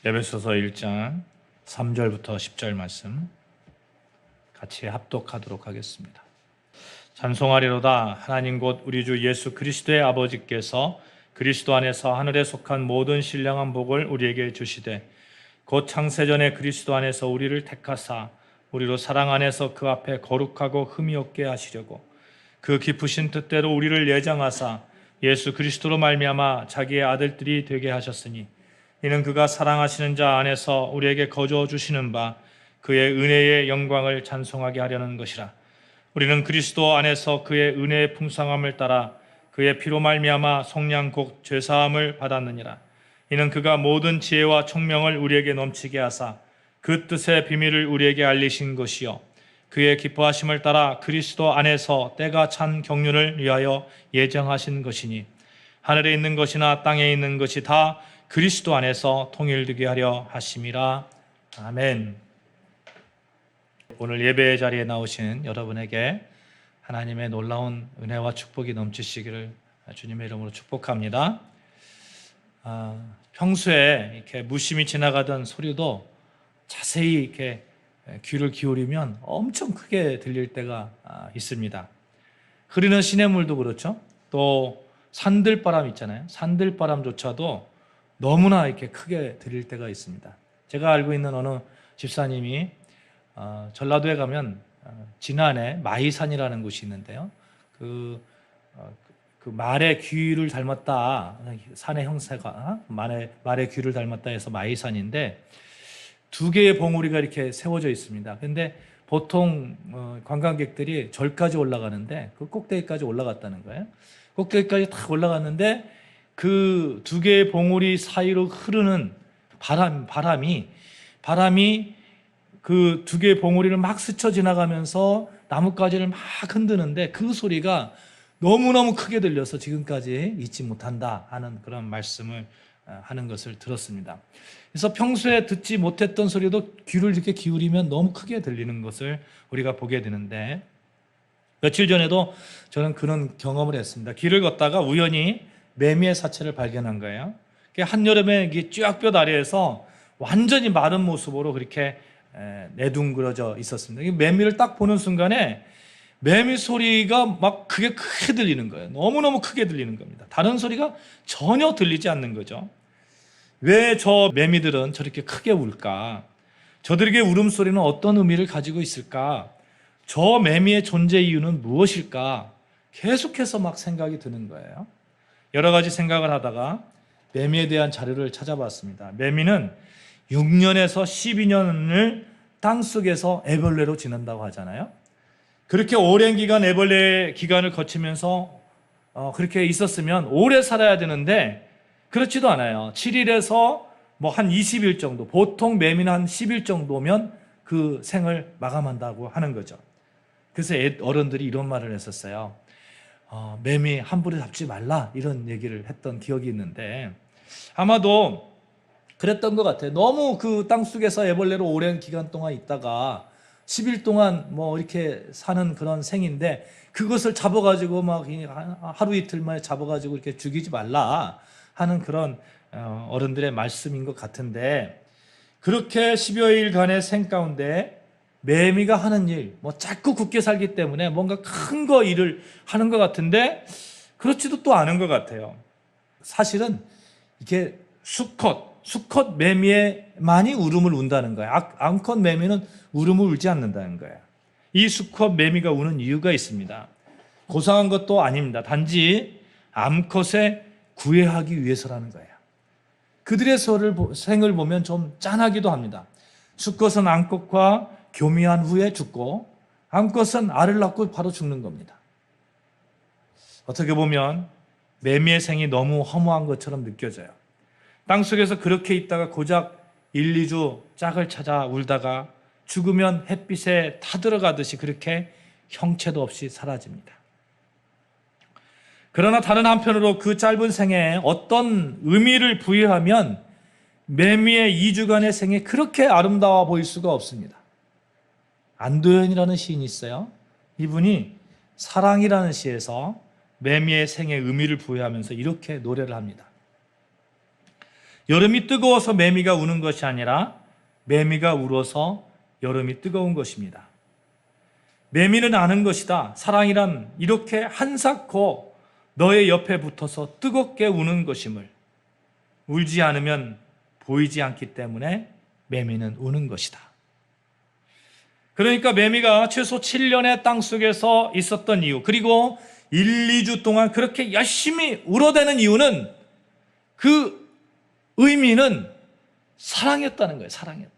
에베소서 1장 3절부터 10절 말씀 같이 합독하도록 하겠습니다. 찬송하리로다. 하나님 곧 우리 주 예수 그리스도의 아버지께서 그리스도 안에서 하늘에 속한 모든 신령한 복을 우리에게 주시되 곧 창세전에 그리스도 안에서 우리를 택하사 우리로 사랑 안에서 그 앞에 거룩하고 흠이 없게 하시려고 그 깊으신 뜻대로 우리를 예정하사 예수 그리스도로 말미암아 자기의 아들들이 되게 하셨으니 이는 그가 사랑하시는 자 안에서 우리에게 거저 주시는 바 그의 은혜의 영광을 찬송하게 하려는 것이라. 우리는 그리스도 안에서 그의 은혜의 풍성함을 따라 그의 피로 말미암아 속량 곧 죄사함을 받았느니라. 이는 그가 모든 지혜와 총명을 우리에게 넘치게 하사 그 뜻의 비밀을 우리에게 알리신 것이요 그의 기뻐하심을 따라 그리스도 안에서 때가 찬 경륜을 위하여 예정하신 것이니 하늘에 있는 것이나 땅에 있는 것이 다 그리스도 안에서 통일되게 하려 하심이라. 아멘. 오늘 예배의 자리에 나오신 여러분에게 하나님의 놀라운 은혜와 축복이 넘치시기를 주님의 이름으로 축복합니다. 평소에 이렇게 무심히 지나가던 소리도 자세히 이렇게 귀를 기울이면 엄청 크게 들릴 때가 있습니다. 흐르는 시냇물도 그렇죠. 또 산들바람 있잖아요. 산들바람조차도 너무나 이렇게 크게 들릴 때가 있습니다. 제가 알고 있는 어느 집사님이 전라도에 가면 진안에 마이산이라는 곳이 있는데요. 그 말의 귀를 닮았다. 산의 형태가 말의 귀를 닮았다 해서 마이산인데 두 개의 봉우리가 이렇게 세워져 있습니다. 그런데 보통 관광객들이 절까지 올라가는데 그 꼭대기까지 올라갔다는 거예요. 꼭대기까지 탁 올라갔는데 그 두 개의 봉우리 사이로 흐르는 바람이 그 두 개의 봉우리를 막 스쳐 지나가면서 나뭇가지를 막 흔드는데 그 소리가 너무너무 크게 들려서 지금까지 잊지 못한다 하는 그런 말씀을 하는 것을 들었습니다. 그래서 평소에 듣지 못했던 소리도 귀를 이렇게 기울이면 너무 크게 들리는 것을 우리가 보게 되는데 며칠 전에도 저는 그런 경험을 했습니다. 길을 걷다가 우연히 매미의 사체를 발견한 거예요. 한여름에 쥐약볕 아래에서 완전히 마른 모습으로 그렇게 내둥그러져 있었습니다. 매미를 딱 보는 순간에 매미 소리가 막 크게 들리는 거예요. 너무너무 크게 들리는 겁니다. 다른 소리가 전혀 들리지 않는 거죠. 왜 저 매미들은 저렇게 크게 울까? 저들에게 울음소리는 어떤 의미를 가지고 있을까? 저 매미의 존재 이유는 무엇일까? 계속해서 막 생각이 드는 거예요. 여러 가지 생각을 하다가 매미에 대한 자료를 찾아봤습니다. 매미는 6년에서 12년을 땅속에서 애벌레로 지낸다고 하잖아요. 그렇게 오랜 기간 애벌레 기간을 거치면서 그렇게 있었으면 오래 살아야 되는데 그렇지도 않아요. 7일에서 한 20일 정도, 보통 매미는 한 10일 정도면 그 생을 마감한다고 하는 거죠. 그래서 어른들이 이런 말을 했었어요. 매미 함부로 잡지 말라 이런 얘기를 했던 기억이 있는데 아마도 그랬던 것 같아요. 너무 그 땅속에서 애벌레로 오랜 기간 동안 있다가 10일 동안 이렇게 사는 그런 생인데 그것을 잡아가지고 막 하루 이틀 만에 잡아가지고 이렇게 죽이지 말라 하는 그런 어른들의 말씀인 것 같은데 그렇게 10여일간의 생 가운데 매미가 하는 일, 자꾸 굳게 살기 때문에 뭔가 큰 거 일을 하는 것 같은데 그렇지도 또 않은 것 같아요. 사실은 이게 수컷 매미에만이 울음을 운다는 거예요. 암컷 매미는 울음을 울지 않는다는 거예요. 이 수컷 매미가 우는 이유가 있습니다. 고상한 것도 아닙니다. 단지 암컷에 구애하기 위해서라는 거예요. 그들의 생을 보면 좀 짠하기도 합니다. 수컷은 암컷과 교미한 후에 죽고 암컷은 알을 낳고 바로 죽는 겁니다. 어떻게 보면 매미의 생이 너무 허무한 것처럼 느껴져요. 땅속에서 그렇게 있다가 고작 1, 2주 짝을 찾아 울다가 죽으면 햇빛에 타들어가듯이 그렇게 형체도 없이 사라집니다. 그러나 다른 한편으로 그 짧은 생에 어떤 의미를 부여하면 매미의 2주간의 생이 그렇게 아름다워 보일 수가 없습니다. 안도현이라는 시인이 있어요. 이분이 사랑이라는 시에서 매미의 생에 의미를 부여하면서 이렇게 노래를 합니다. 여름이 뜨거워서 매미가 우는 것이 아니라 매미가 울어서 여름이 뜨거운 것입니다. 매미는 아는 것이다. 사랑이란 이렇게 한사코 너의 옆에 붙어서 뜨겁게 우는 것임을. 울지 않으면 보이지 않기 때문에 매미는 우는 것이다. 그러니까 매미가 최소 7년의 땅속에서 있었던 이유, 그리고 1, 2주 동안 그렇게 열심히 울어대는 이유는 그 의미는 사랑이었다는 거예요. 사랑이었다.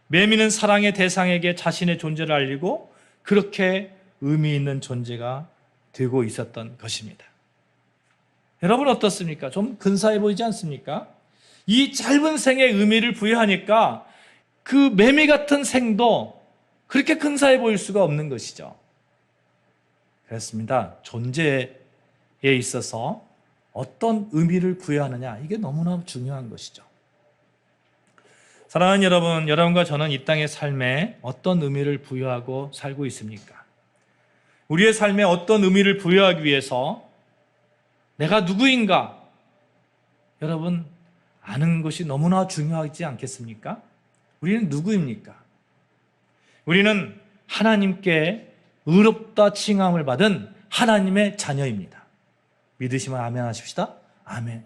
매미는 사랑의 대상에게 자신의 존재를 알리고 그렇게 의미 있는 존재가 되고 있었던 것입니다. 여러분 어떻습니까? 좀 근사해 보이지 않습니까? 이 짧은 생의 의미를 부여하니까 그 매미 같은 생도 그렇게 근사해 보일 수가 없는 것이죠. 그렇습니다. 존재에 있어서 어떤 의미를 부여하느냐, 이게 너무나 중요한 것이죠. 사랑하는 여러분, 여러분과 저는 이 땅의 삶에 어떤 의미를 부여하고 살고 있습니까? 우리의 삶에 어떤 의미를 부여하기 위해서 내가 누구인가? 여러분 아는 것이 너무나 중요하지 않겠습니까? 우리는 누구입니까? 우리는 하나님께 의롭다 칭함을 받은 하나님의 자녀입니다. 믿으시면 아멘 하십시다. 아멘.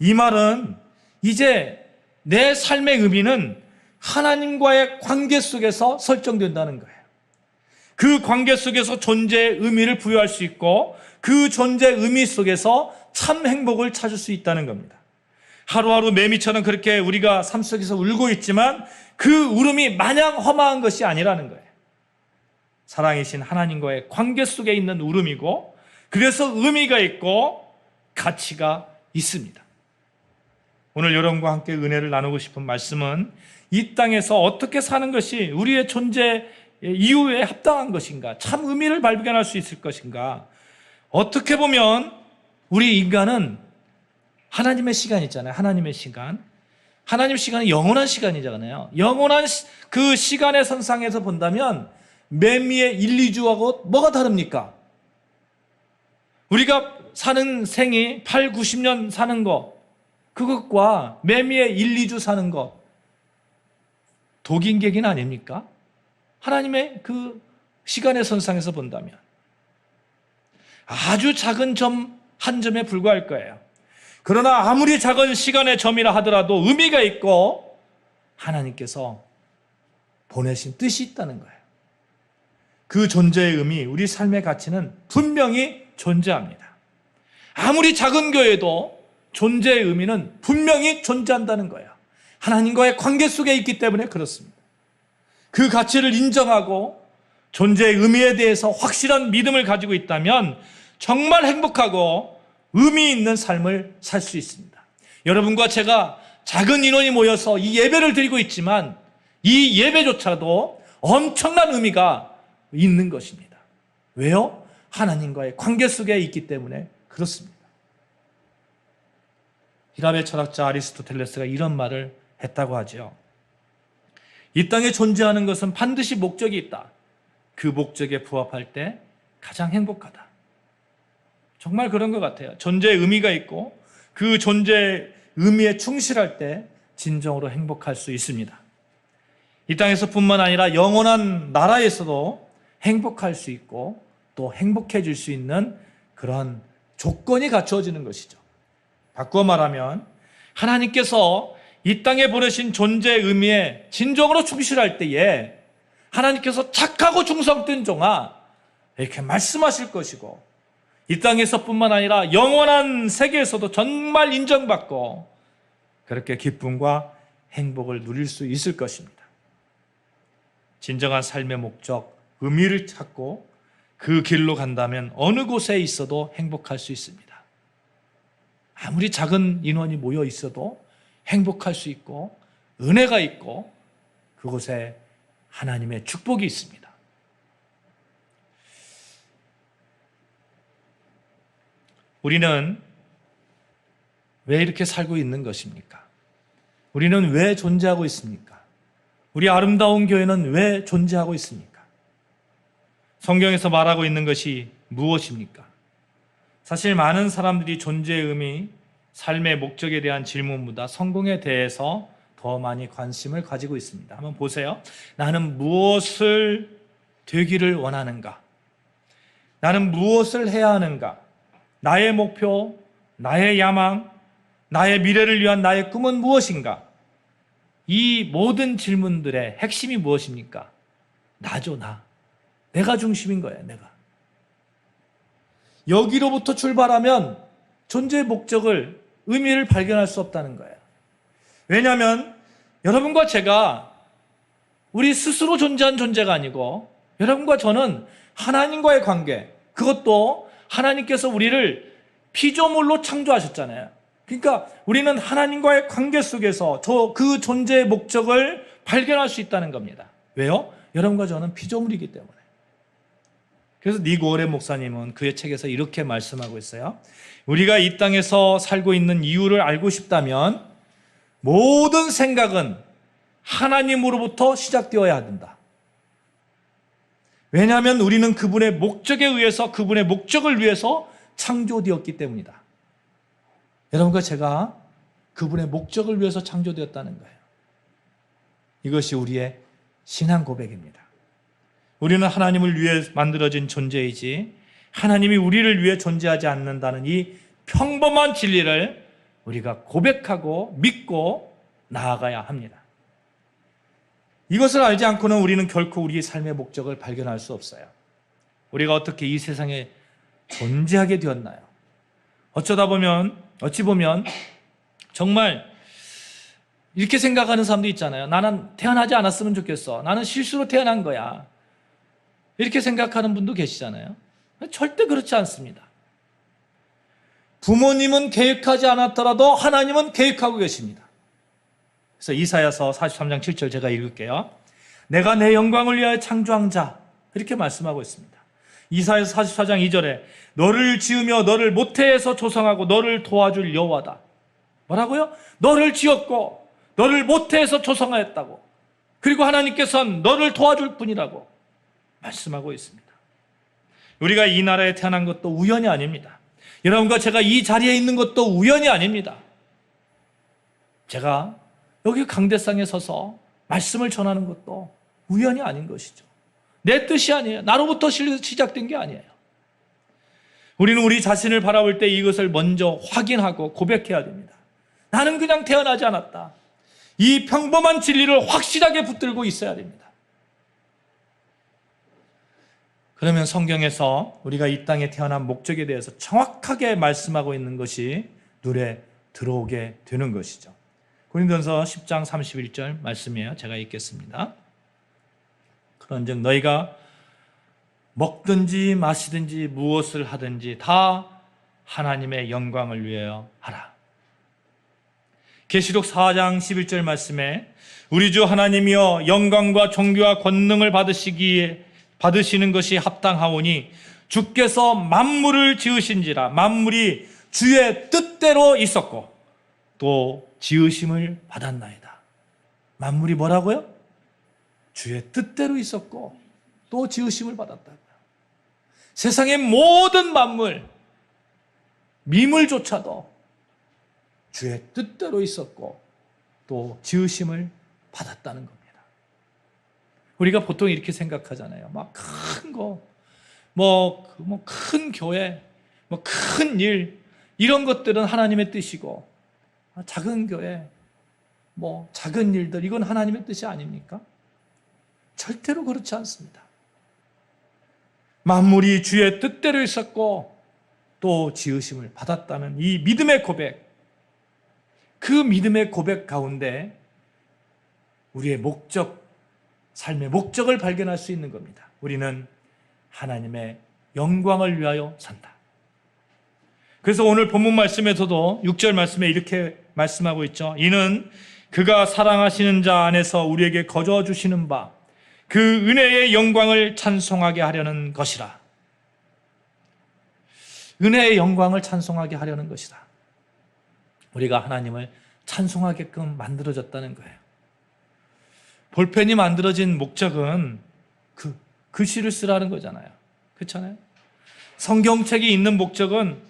이 말은 이제 내 삶의 의미는 하나님과의 관계 속에서 설정된다는 거예요. 그 관계 속에서 존재의 의미를 부여할 수 있고 그 존재의 의미 속에서 참 행복을 찾을 수 있다는 겁니다. 하루하루 매미처럼 그렇게 우리가 삶 속에서 울고 있지만 그 울음이 마냥 허망한 것이 아니라는 거예요. 사랑이신 하나님과의 관계 속에 있는 울음이고 그래서 의미가 있고 가치가 있습니다. 오늘 여러분과 함께 은혜를 나누고 싶은 말씀은 이 땅에서 어떻게 사는 것이 우리의 존재 이유에 합당한 것인가, 참 의미를 발견할 수 있을 것인가. 어떻게 보면 우리 인간은 하나님의 시간 있잖아요. 하나님의 시간. 하나님의 시간은 영원한 시간이잖아요. 영원한 그 시간의 선상에서 본다면 매미의 1, 2주하고 뭐가 다릅니까? 우리가 사는 생이 8, 90년 사는 것, 그것과 매미의 1, 2주 사는 것, 독인객인 아닙니까? 하나님의 그 시간의 선상에서 본다면 아주 작은 점 한 점에 불과할 거예요. 그러나 아무리 작은 시간의 점이라 하더라도 의미가 있고 하나님께서 보내신 뜻이 있다는 거예요. 그 존재의 의미, 우리 삶의 가치는 분명히 존재합니다. 아무리 작은 교회도 존재의 의미는 분명히 존재한다는 거예요. 하나님과의 관계 속에 있기 때문에 그렇습니다. 그 가치를 인정하고 존재의 의미에 대해서 확실한 믿음을 가지고 있다면 정말 행복하고 의미 있는 삶을 살 수 있습니다. 여러분과 제가 작은 인원이 모여서 이 예배를 드리고 있지만 이 예배조차도 엄청난 의미가 있는 것입니다. 왜요? 하나님과의 관계 속에 있기 때문에 그렇습니다. 히라베 철학자 아리스토텔레스가 이런 말을 했다고 하죠. 이 땅에 존재하는 것은 반드시 목적이 있다. 그 목적에 부합할 때 가장 행복하다. 정말 그런 것 같아요. 존재의 의미가 있고 그 존재의 의미에 충실할 때 진정으로 행복할 수 있습니다. 이 땅에서뿐만 아니라 영원한 나라에서도 행복할 수 있고 또 행복해질 수 있는 그런 조건이 갖추어지는 것이죠. 바꾸어 말하면 하나님께서 이 땅에 보내신 존재의 의미에 진정으로 충실할 때에 하나님께서 착하고 충성된 종아 이렇게 말씀하실 것이고 이 땅에서뿐만 아니라 영원한 세계에서도 정말 인정받고 그렇게 기쁨과 행복을 누릴 수 있을 것입니다. 진정한 삶의 목적, 의미를 찾고 그 길로 간다면 어느 곳에 있어도 행복할 수 있습니다. 아무리 작은 인원이 모여 있어도 행복할 수 있고 은혜가 있고 그곳에 하나님의 축복이 있습니다. 우리는 왜 이렇게 살고 있는 것입니까? 우리는 왜 존재하고 있습니까? 우리 아름다운 교회는 왜 존재하고 있습니까? 성경에서 말하고 있는 것이 무엇입니까? 사실 많은 사람들이 존재의 의미, 삶의 목적에 대한 질문보다 성공에 대해서 더 많이 관심을 가지고 있습니다. 한번 보세요. 나는 무엇을 되기를 원하는가? 나는 무엇을 해야 하는가? 나의 목표, 나의 야망, 나의 미래를 위한 나의 꿈은 무엇인가? 이 모든 질문들의 핵심이 무엇입니까? 나죠, 나. 내가 중심인 거예요, 내가. 여기로부터 출발하면 존재의 목적을, 의미를 발견할 수 없다는 거예요. 왜냐하면 여러분과 제가 우리 스스로 존재한 존재가 아니고 여러분과 저는 하나님과의 관계, 그것도 하나님께서 우리를 피조물로 창조하셨잖아요. 그러니까 우리는 하나님과의 관계 속에서 그 존재의 목적을 발견할 수 있다는 겁니다. 왜요? 여러분과 저는 피조물이기 때문에. 그래서 닉 워렌 목사님은 그의 책에서 이렇게 말씀하고 있어요. 우리가 이 땅에서 살고 있는 이유를 알고 싶다면 모든 생각은 하나님으로부터 시작되어야 한다. 왜냐하면 우리는 그분의 목적에 의해서, 그분의 목적을 위해서 창조되었기 때문이다. 여러분과 제가 그분의 목적을 위해서 창조되었다는 거예요. 이것이 우리의 신앙 고백입니다. 우리는 하나님을 위해 만들어진 존재이지 하나님이 우리를 위해 존재하지 않는다는 이 평범한 진리를 우리가 고백하고 믿고 나아가야 합니다. 이것을 알지 않고는 우리는 결코 우리의 삶의 목적을 발견할 수 없어요. 우리가 어떻게 이 세상에 존재하게 되었나요? 어찌 보면 정말 이렇게 생각하는 사람도 있잖아요. 나는 태어나지 않았으면 좋겠어. 나는 실수로 태어난 거야. 이렇게 생각하는 분도 계시잖아요. 절대 그렇지 않습니다. 부모님은 계획하지 않았더라도 하나님은 계획하고 계십니다. 그래서 이사야서 43장 7절 제가 읽을게요. 내가 내 영광을 위하여 창조한 자, 이렇게 말씀하고 있습니다. 이사야서 44장 2절에 너를 지으며 너를 모태에서 조성하고 너를 도와줄 여호와다. 뭐라고요? 너를 지었고 너를 모태에서 조성하였다고. 그리고 하나님께서는 너를 도와줄 뿐이라고 말씀하고 있습니다. 우리가 이 나라에 태어난 것도 우연이 아닙니다. 여러분과 제가 이 자리에 있는 것도 우연이 아닙니다. 제가 여기 강대상에 서서 말씀을 전하는 것도 우연이 아닌 것이죠. 내 뜻이 아니에요. 나로부터 시작된 게 아니에요. 우리는 우리 자신을 바라볼 때 이것을 먼저 확인하고 고백해야 됩니다. 나는 그냥 태어나지 않았다. 이 평범한 진리를 확실하게 붙들고 있어야 됩니다. 그러면 성경에서 우리가 이 땅에 태어난 목적에 대해서 정확하게 말씀하고 있는 것이 눈에 들어오게 되는 것이죠. 고린도전서 10장 31절 말씀이에요. 제가 읽겠습니다. 그런즉 너희가 먹든지 마시든지 무엇을 하든지 다 하나님의 영광을 위하여 하라. 계시록 4장 11절 말씀에 우리 주 하나님이여 영광과 존귀와 권능을 받으시는 것이 합당하오니 주께서 만물을 지으신지라. 만물이 주의 뜻대로 있었고 또 지으심을 받았나이다. 만물이 뭐라고요? 주의 뜻대로 있었고 또 지으심을 받았다고요. 세상의 모든 만물, 미물조차도 주의 뜻대로 있었고 또 지으심을 받았다는 겁니다. 우리가 보통 이렇게 생각하잖아요. 막 큰 거, 큰 교회, 큰 일, 이런 것들은 하나님의 뜻이고, 작은 교회, 작은 일들, 이건 하나님의 뜻이 아닙니까? 절대로 그렇지 않습니다. 만물이 주의 뜻대로 있었고 또 지으심을 받았다는 이 믿음의 고백, 그 믿음의 고백 가운데 우리의 목적, 삶의 목적을 발견할 수 있는 겁니다. 우리는 하나님의 영광을 위하여 산다. 그래서 오늘 본문 말씀에서도 6절 말씀에 이렇게 말씀하고 있죠. 이는 그가 사랑하시는 자 안에서 우리에게 거저 주시는 바 그 은혜의 영광을 찬송하게 하려는 것이라. 은혜의 영광을 찬송하게 하려는 것이다. 우리가 하나님을 찬송하게끔 만들어졌다는 거예요. 볼펜이 만들어진 목적은 글씨를 쓰라는 거잖아요. 그렇잖아요. 성경책이 있는 목적은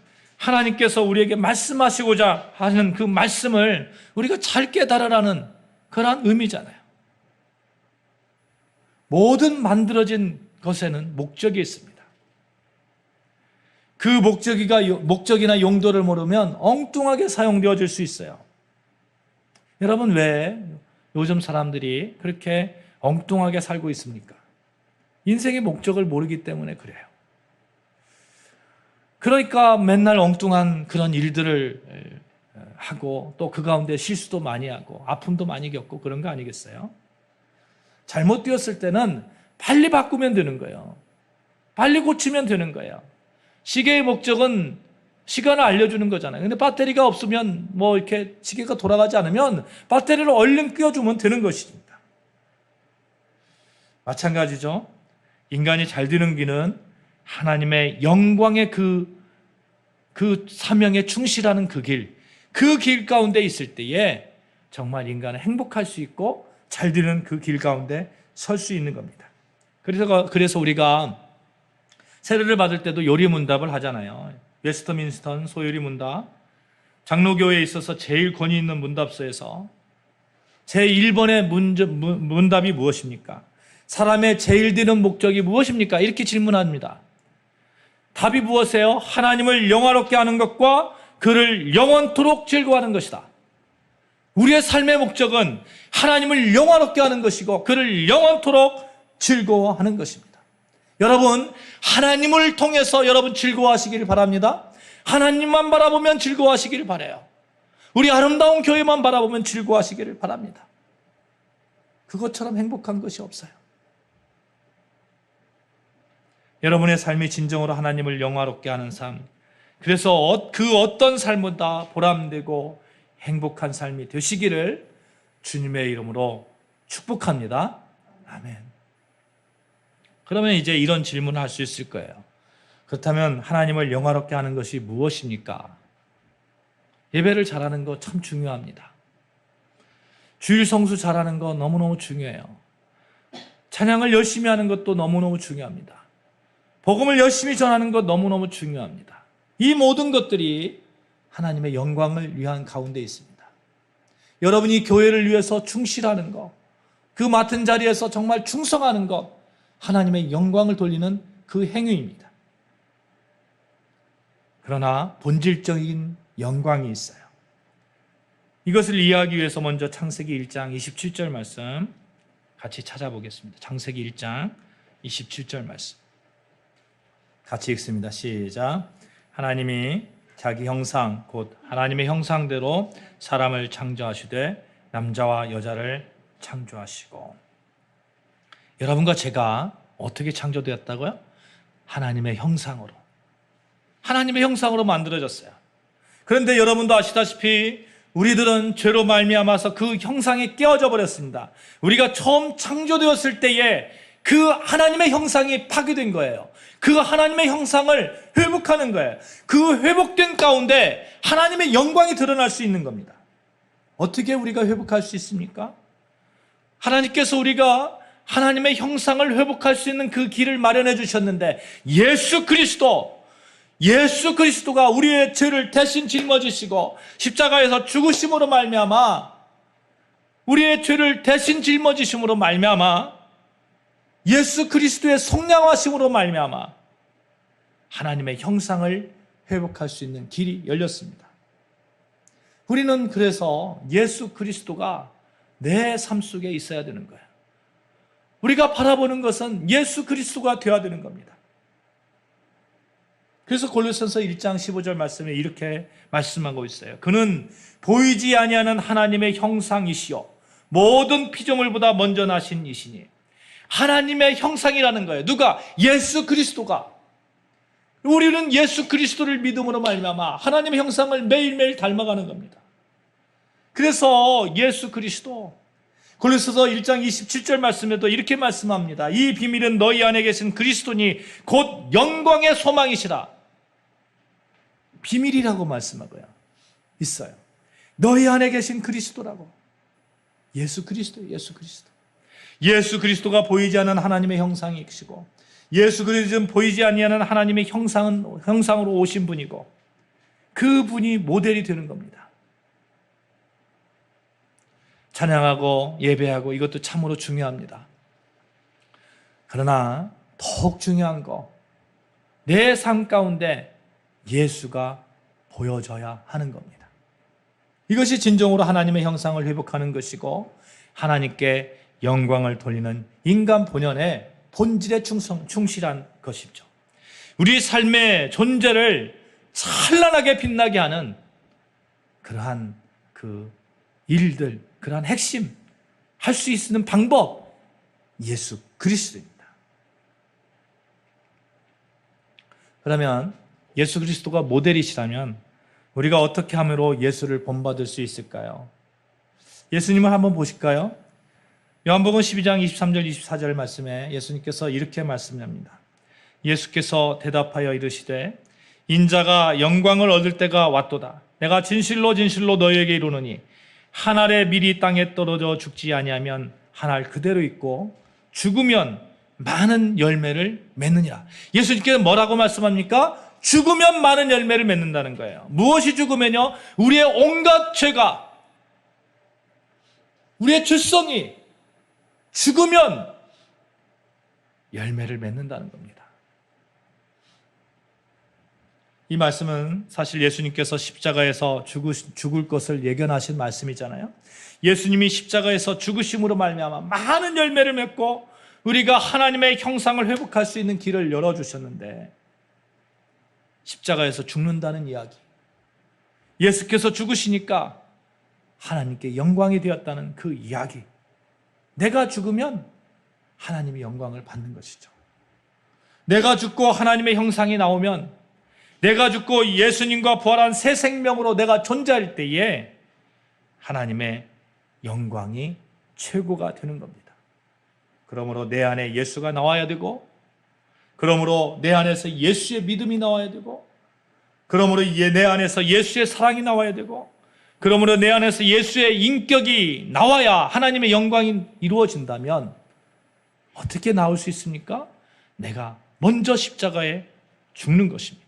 하나님께서 우리에게 말씀하시고자 하는 그 말씀을 우리가 잘 깨달으라는 그러한 의미잖아요. 모든 만들어진 것에는 목적이 있습니다. 그 목적이나 용도를 모르면 엉뚱하게 사용되어질 수 있어요. 여러분, 왜 요즘 사람들이 그렇게 엉뚱하게 살고 있습니까? 인생의 목적을 모르기 때문에 그래요. 그러니까 맨날 엉뚱한 그런 일들을 하고 또 그 가운데 실수도 많이 하고 아픔도 많이 겪고 그런 거 아니겠어요? 잘못되었을 때는 빨리 바꾸면 되는 거예요. 빨리 고치면 되는 거예요. 시계의 목적은 시간을 알려주는 거잖아요. 근데 배터리가 없으면 뭐 이렇게 시계가 돌아가지 않으면 배터리를 얼른 끼워주면 되는 것입니다. 마찬가지죠. 인간이 잘 되는 길은 하나님의 영광의 그 사명에 충실하는 그 길 가운데 있을 때에 정말 인간은 행복할 수 있고 잘 되는 그 길 가운데 설 수 있는 겁니다. 그래서 우리가 세례를 받을 때도 요리문답을 하잖아요. 웨스트민스턴 소요리 문답, 장로교회에 있어서 제일 권위 있는 문답서에서 제1번의 문답이 무엇입니까? 사람의 제일 되는 목적이 무엇입니까? 이렇게 질문합니다. 답이 무엇이에요? 하나님을 영화롭게 하는 것과 그를 영원토록 즐거워하는 것이다. 우리의 삶의 목적은 하나님을 영화롭게 하는 것이고 그를 영원토록 즐거워하는 것입니다. 여러분, 하나님을 통해서 여러분 즐거워하시기를 바랍니다. 하나님만 바라보면 즐거워하시기를 바라요. 우리 아름다운 교회만 바라보면 즐거워하시기를 바랍니다. 그것처럼 행복한 것이 없어요. 여러분의 삶이 진정으로 하나님을 영화롭게 하는 삶, 그래서 그 어떤 삶보다 보람되고 행복한 삶이 되시기를 주님의 이름으로 축복합니다. 아멘. 그러면 이제 이런 질문을 할 수 있을 거예요. 그렇다면 하나님을 영화롭게 하는 것이 무엇입니까? 예배를 잘하는 거 참 중요합니다. 주일 성수 잘하는 거 너무너무 중요해요. 찬양을 열심히 하는 것도 너무너무 중요합니다. 복음을 열심히 전하는 것 너무너무 중요합니다. 이 모든 것들이 하나님의 영광을 위한 가운데 있습니다. 여러분이 교회를 위해서 충실하는 것, 그 맡은 자리에서 정말 충성하는 것, 하나님의 영광을 돌리는 그 행위입니다. 그러나 본질적인 영광이 있어요. 이것을 이해하기 위해서 먼저 창세기 1장 27절 말씀 같이 찾아보겠습니다. 창세기 1장 27절 말씀 같이 읽습니다. 시작. 하나님이 자기 형상 곧 하나님의 형상대로 사람을 창조하시되 남자와 여자를 창조하시고. 여러분과 제가 어떻게 창조되었다고요? 하나님의 형상으로. 하나님의 형상으로 만들어졌어요. 그런데 여러분도 아시다시피 우리들은 죄로 말미암아서 그 형상이 깨어져 버렸습니다. 우리가 처음 창조되었을 때에 그 하나님의 형상이 파괴된 거예요. 그 하나님의 형상을 회복하는 거예요. 그 회복된 가운데 하나님의 영광이 드러날 수 있는 겁니다. 어떻게 우리가 회복할 수 있습니까? 하나님께서 우리가 하나님의 형상을 회복할 수 있는 그 길을 마련해 주셨는데 예수 그리스도가 우리의 죄를 대신 짊어지시고 십자가에서 죽으심으로 말미암아 우리의 죄를 대신 짊어지심으로 말미암아 예수 그리스도의 성량하심으로 말미암아 하나님의 형상을 회복할 수 있는 길이 열렸습니다. 우리는 그래서 예수 그리스도가 내 삶 속에 있어야 되는 거예요. 우리가 바라보는 것은 예수 그리스도가 되어야 되는 겁니다. 그래서 골로새서 1장 15절 말씀에 이렇게 말씀하고 있어요. 그는 보이지 아니하는 하나님의 형상이시요 모든 피조물보다 먼저 나신 이시니. 하나님의 형상이라는 거예요. 누가? 예수 그리스도가. 우리는 예수 그리스도를 믿음으로 말미암아 하나님의 형상을 매일매일 닮아가는 겁니다. 그래서 예수 그리스도, 골로새서 1장 27절 말씀에도 이렇게 말씀합니다. 이 비밀은 너희 안에 계신 그리스도니 곧 영광의 소망이시라. 비밀이라고 말씀하고요. 있어요. 너희 안에 계신 그리스도라고. 예수 그리스도, 예수 그리스도. 예수 그리스도가 보이지 않는 하나님의 형상이시고 예수 그리스도는 보이지 아니하는 하나님의 형상으로 오신 분이고 그분이 모델이 되는 겁니다. 찬양하고 예배하고 이것도 참으로 중요합니다. 그러나 더욱 중요한 거, 내 삶 가운데 예수가 보여져야 하는 겁니다. 이것이 진정으로 하나님의 형상을 회복하는 것이고 하나님께 영광을 돌리는 인간 본연의 본질에 충실한 것이죠. 우리 삶의 존재를 찬란하게 빛나게 하는 그러한 그 일들, 그러한 핵심, 할 수 있는 방법, 예수 그리스도입니다. 그러면 예수 그리스도가 모델이시라면 우리가 어떻게 함으로 예수를 본받을 수 있을까요? 예수님을 한번 보실까요? 요한복음 12장 23절 24절 말씀에 예수님께서 이렇게 말씀합니다. 예수께서 대답하여 이르시되 인자가 영광을 얻을 때가 왔도다. 내가 진실로 진실로 너희에게 이르노니 한 알의 밀이 땅에 떨어져 죽지 아니하면 한 알 그대로 있고 죽으면 많은 열매를 맺느니라. 예수님께서 뭐라고 말씀합니까? 죽으면 많은 열매를 맺는다는 거예요. 무엇이 죽으면요? 우리의 온갖 죄가, 우리의 죄성이 죽으면 열매를 맺는다는 겁니다. 이 말씀은 사실 예수님께서 십자가에서 죽을 것을 예견하신 말씀이잖아요. 예수님이 십자가에서 죽으심으로 말미암아 많은 열매를 맺고 우리가 하나님의 형상을 회복할 수 있는 길을 열어주셨는데 십자가에서 죽는다는 이야기, 예수께서 죽으시니까 하나님께 영광이 되었다는 그 이야기, 내가 죽으면 하나님의 영광을 받는 것이죠. 내가 죽고 하나님의 형상이 나오면, 내가 죽고 예수님과 부활한 새 생명으로 내가 존재할 때에 하나님의 영광이 최고가 되는 겁니다. 그러므로 내 안에 예수가 나와야 되고, 그러므로 내 안에서 예수의 믿음이 나와야 되고, 그러므로 내 안에서 예수의 사랑이 나와야 되고, 그러므로 내 안에서 예수의 인격이 나와야 하나님의 영광이 이루어진다면 어떻게 나올 수 있습니까? 내가 먼저 십자가에 죽는 것입니다.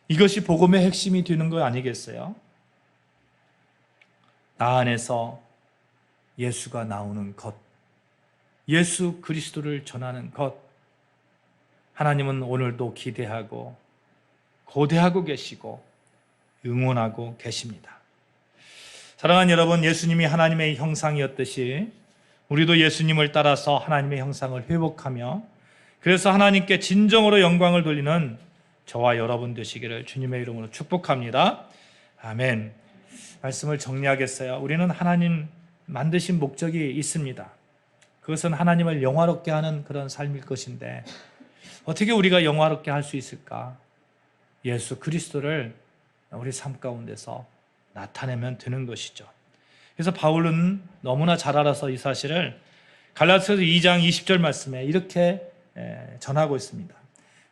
이것이 복음의 핵심이 되는 거 아니겠어요? 나 안에서 예수가 나오는 것, 예수 그리스도를 전하는 것, 하나님은 오늘도 기대하고 고대하고 계시고 응원하고 계십니다. 사랑하는 여러분, 예수님이 하나님의 형상이었듯이 우리도 예수님을 따라서 하나님의 형상을 회복하며 그래서 하나님께 진정으로 영광을 돌리는 저와 여러분 되시기를 주님의 이름으로 축복합니다. 아멘. 말씀을 정리하겠어요. 우리는 하나님 만드신 목적이 있습니다. 그것은 하나님을 영화롭게 하는 그런 삶일 것인데 어떻게 우리가 영화롭게 할 수 있을까? 예수 그리스도를 우리 삶 가운데서 나타내면 되는 것이죠. 그래서 바울은 너무나 잘 알아서 이 사실을 갈라디아서 2장 20절 말씀에 이렇게 전하고 있습니다.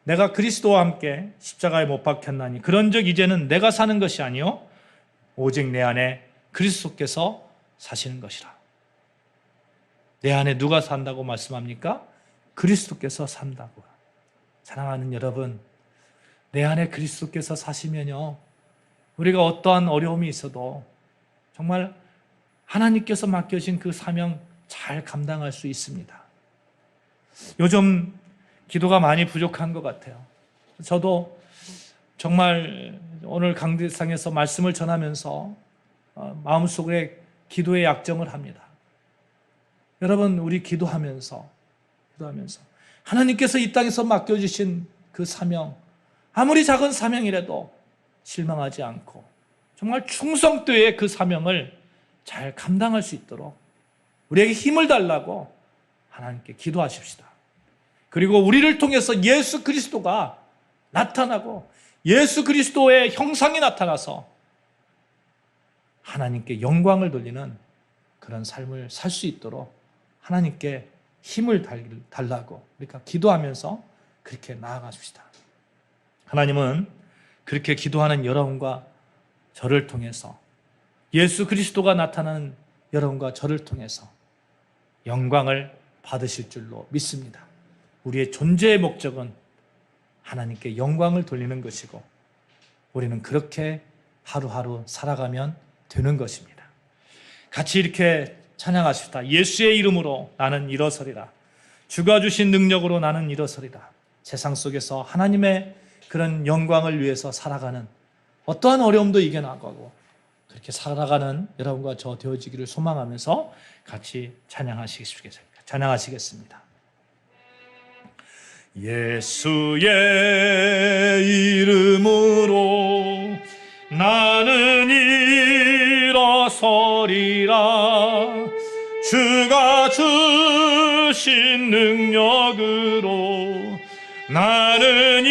내가 그리스도와 함께 십자가에 못 박혔나니 그런즉 이제는 내가 사는 것이 아니요 오직 내 안에 그리스도께서 사시는 것이라. 내 안에 누가 산다고 말씀합니까? 그리스도께서 산다고. 사랑하는 여러분, 내 안에 그리스도께서 사시면요 우리가 어떠한 어려움이 있어도 정말 하나님께서 맡겨진 그 사명 잘 감당할 수 있습니다. 요즘 기도가 많이 부족한 것 같아요. 저도 정말 오늘 강대상에서 말씀을 전하면서 마음속에 기도의 약정을 합니다. 여러분, 우리 기도하면서 하나님께서 이 땅에서 맡겨주신 그 사명, 아무리 작은 사명이라도 실망하지 않고 정말 충성되의 그 사명을 잘 감당할 수 있도록 우리에게 힘을 달라고 하나님께 기도하십시다. 그리고 우리를 통해서 예수 그리스도가 나타나고 예수 그리스도의 형상이 나타나서 하나님께 영광을 돌리는 그런 삶을 살 수 있도록 하나님께 힘을 달라고 그러니까 기도하면서 그렇게 나아가십시다. 하나님은 그렇게 기도하는 여러분과 저를 통해서 예수 그리스도가 나타나는 여러분과 저를 통해서 영광을 받으실 줄로 믿습니다. 우리의 존재의 목적은 하나님께 영광을 돌리는 것이고 우리는 그렇게 하루하루 살아가면 되는 것입니다. 같이 이렇게 찬양하십시다. 예수의 이름으로 나는 일어서리라. 주가 주신 능력으로 나는 일어서리라. 세상 속에서 하나님의 그런 영광을 위해서 살아가는 어떠한 어려움도 이겨나가고 그렇게 살아가는 여러분과 저 되어지기를 소망하면서 같이 찬양하시겠습니다. 예수의 이름으로 나는 일어서리라. 주가 주신 능력으로 나는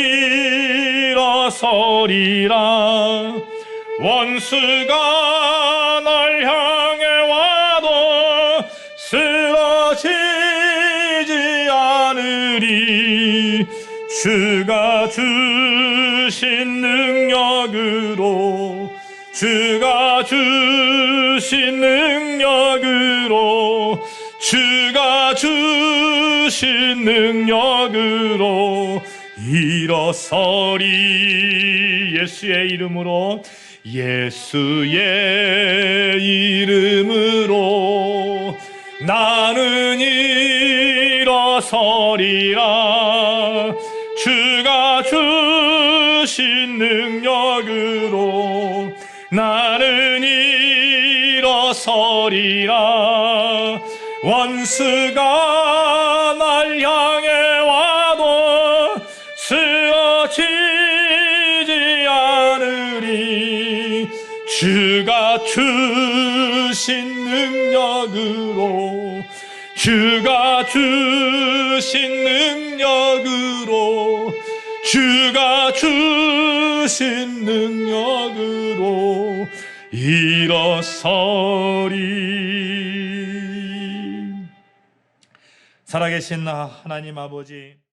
일어서리라. 원수가 날 향해 와도 쓰러지지 않으리. 주가 주신 능력으로 주가 주신 능력으로 주가 주신 능력으로 일어서리. 예수의 이름으로 예수의 이름으로 나는 일어서리라. 주가 주신 능력으로 나는 일어서리라. 원수가 날 향해 와도 쓰러지지 않으리. 주가 주신 능력으로 주가 주신 능력으로 주가 주신 능력으로 일어서리. 살아계신 하나님 아버지,